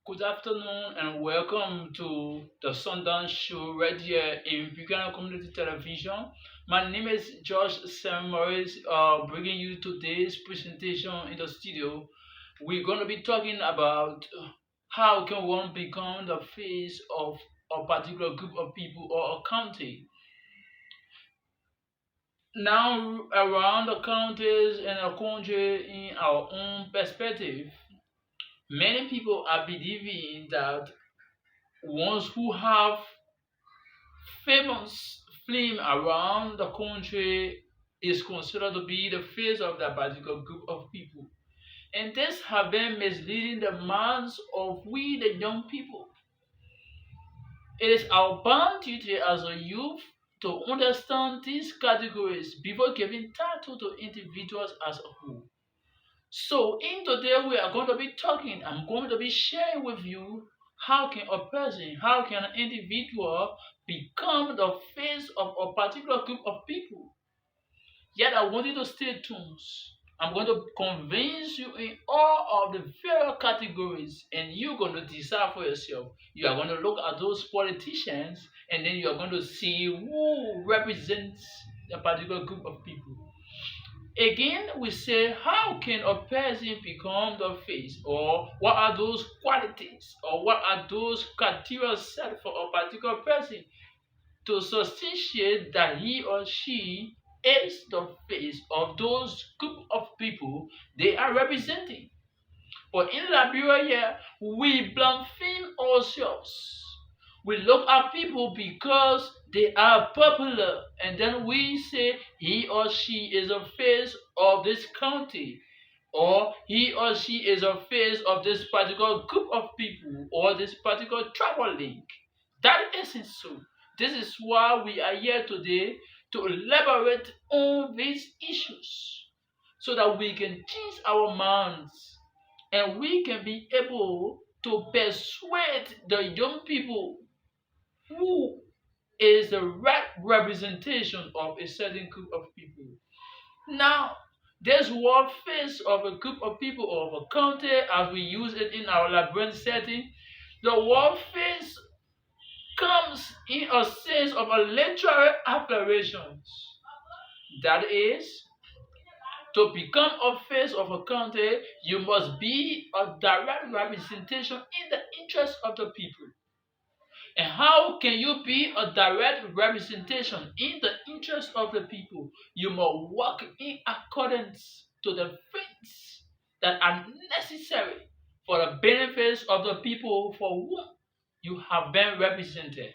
Good afternoon and welcome to the Sundown Show right here in Buchanan Community Television. My name is Josh Sam Morris, bringing you today's presentation in the studio. We're going to be talking about how can one become the face of a particular group of people or a county. Now, around the counties and the country in our own perspective, many people are believing that ones who have famous film around the country is considered to be the face of that particular group of people. And this have been misleading the minds of we the young people. It is our bound duty as a youth to understand these categories before giving title to individuals as a whole. So in today we are going to be talking, I'm going to be sharing with you how can an individual become the face of a particular group of people. Yet I want you to stay tuned. I'm going to convince you in all of the various categories, and you're going to decide for yourself. You are going to look at those politicians, and then you are going to see who represents a particular group of people. Again, we say, how can a person become the face, or what are those qualities, or what are those criteria set for a particular person to substantiate that he or she is the face of those group of people they are representing. But in Liberia, we blaspheme ourselves. We look at people because they are popular, and then we say he or she is a face of this county, or he or she is a face of this particular group of people, or this particular tribal link. That isn't so. This is why we are here today to elaborate on these issues so that we can change our minds and we can be able to persuade the young people who is the right representation of a certain group of people. Now, this word face of a group of people or of a county, as we use it in our labyrinth setting, the word face comes in a sense of a literary appellation. That is, to become a face of a country, you must be a direct representation in the interest of the people. And how can you be a direct representation in the interest of the people? You must work in accordance to the things that are necessary for the benefits of the people for whom you have been represented.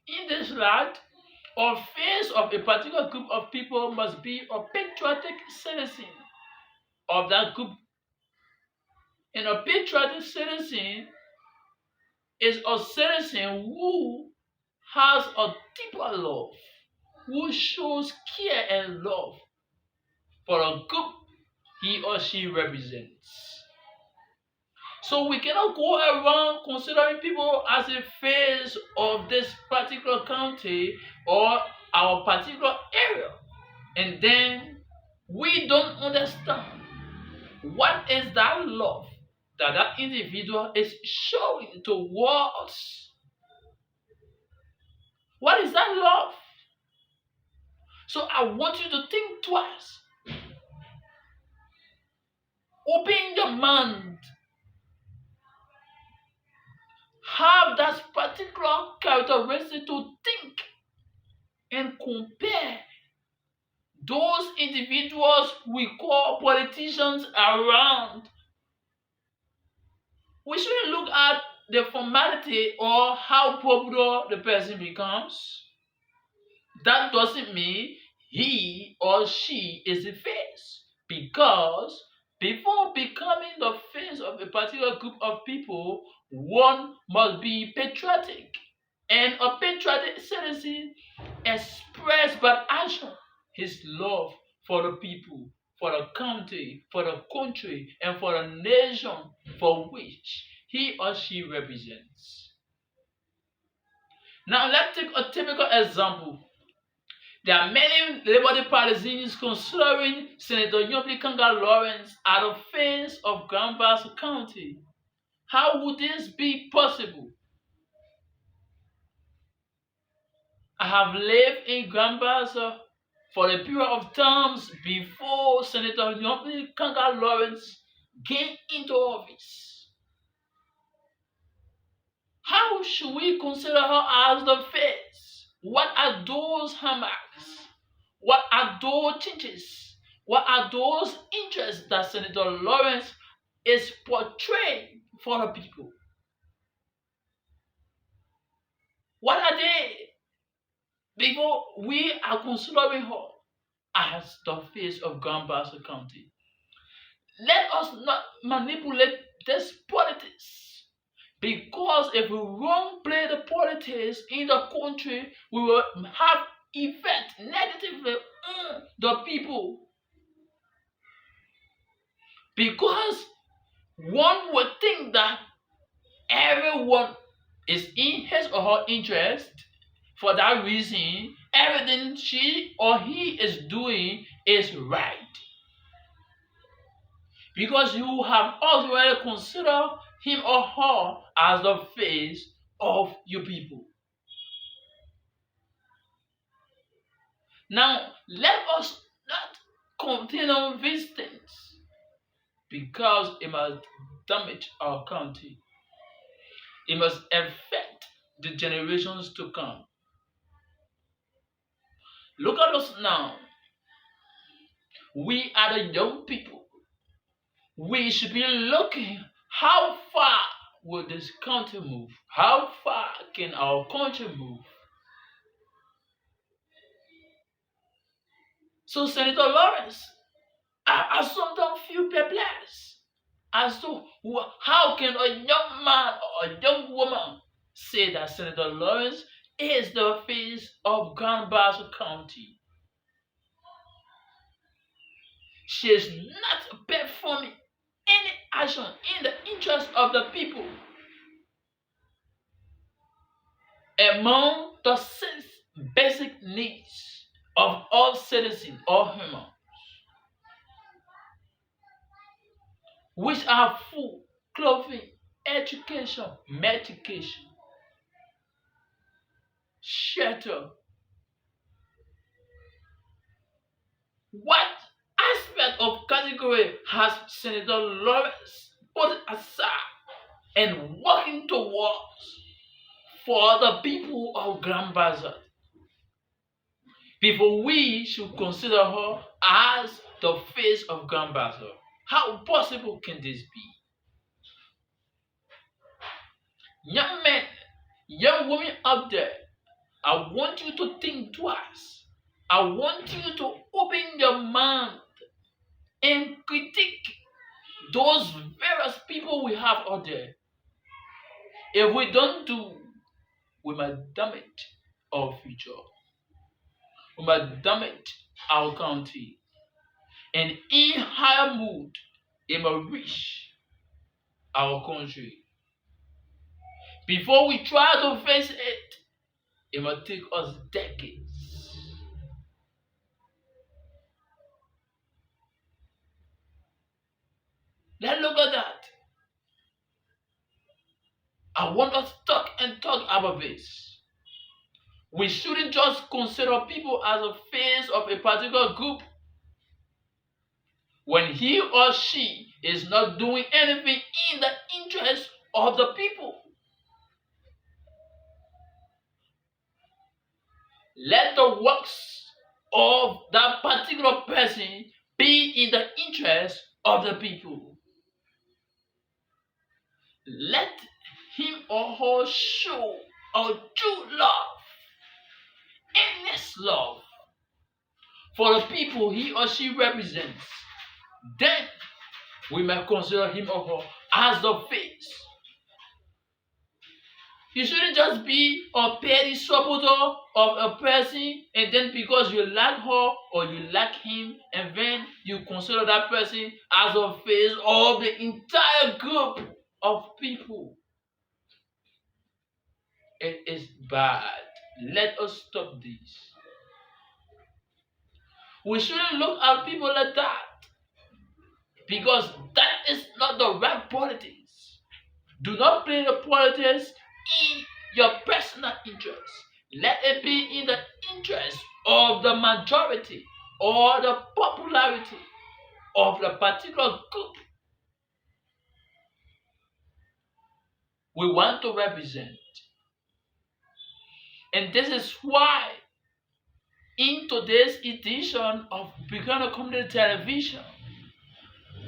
In this light, a face of a particular group of people must be a patriotic citizen of that group. And a patriotic citizen is a citizen who has a deeper love, who shows care and love for a group he or she represents. So we cannot go around considering people as a face of this particular county or our particular area. And then we don't understand what is that love that that individual is showing towards. What is that love? So I want you to think twice. Open your mind. Have that particular characteristic to think and compare those individuals we call politicians around. We shouldn't look at the formality or how popular the person becomes. That doesn't mean he or she is the face. Because before becoming the face of a particular group of people, one must be patriotic. And a patriotic citizen express by action his love for the people, for the country, for the country, and for the nation for which he or she represents. Now let's take a typical example. There are many Labour partisans considering Senator Yombi Kanga Lawrence as the face of Grand County. How would this be possible? I have lived in Gambasa for a period of times before Senator Yomni Kanga Lawrence came into office. How should we consider her as the face? What are those hallmarks? What are those changes? What are those interests that Senator Lawrence is portraying for the people? What are they? Because we are considering her as the face of Gambasa County. Let us not manipulate this politics. Because if we won't play the politics in the country, we will have effect negatively on the people. Because one would think that everyone is in his or her interest. For that reason, everything she or he is doing is right. Because you have already considered him or her as the face of your people. Now, let us not continue these things because it must damage our country. It must affect the generations to come. Look at us now. We are the young people. We should be looking how far will this country move? How far can our country move? So, Senator Lawrence, I sometimes feel perplexed as to how can a young man or a young woman say that Senator Lawrence is the face of Grand County. She is not performing any action in the interest of the people. Among the six basic needs of all citizens or humans, which are food, clothing, education, medication, shelter. What aspect of category has Senator Lawrence put aside and working towards for the people of Grand Bazaar? Before we should consider her as the face of Grand Bazaar. How possible can this be? Young men, young women out there, I want you to think twice. I want you to open your mind and critique those various people we have out there. If we don't do, we might damage our future. We might damage our country. And in higher mood, it might reach our country. Before we try to face it, it might take us decades. Let's look at that. I want us to talk and talk about this. We shouldn't just consider people as a face of a particular group when he or she is not doing anything in the interest of the people. Let the works of that particular person be in the interest of the people. Let him or her show a true love, endless love for the people he or she represents. Then we may consider him or her as the face. You shouldn't just be a petty supporter of a person and then because you like her or you like him and then you consider that person as a face of the entire group of people. It is bad. Let us stop this. We shouldn't look at people like that because that is not the right politics. Do not play the politics in your personal interest. Let it be in the interest of the majority or the popularity of the particular group we want to represent. And this is why in today's edition of Beginner Community Television,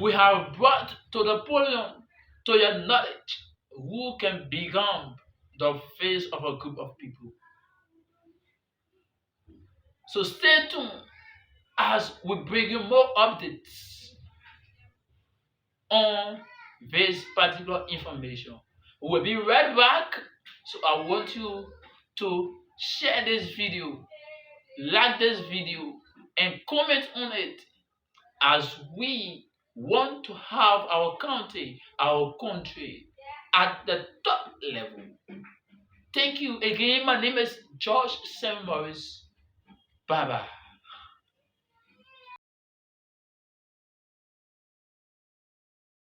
we have brought to the podium to your knowledge who can become the face of a group of people. So stay tuned as we bring you more updates on this particular information. We'll be right back. So I want you to share this video, like this video, and comment on it as we want to have our county, our country at the top level. Thank you again. My name is George Sam Morris. Bye bye.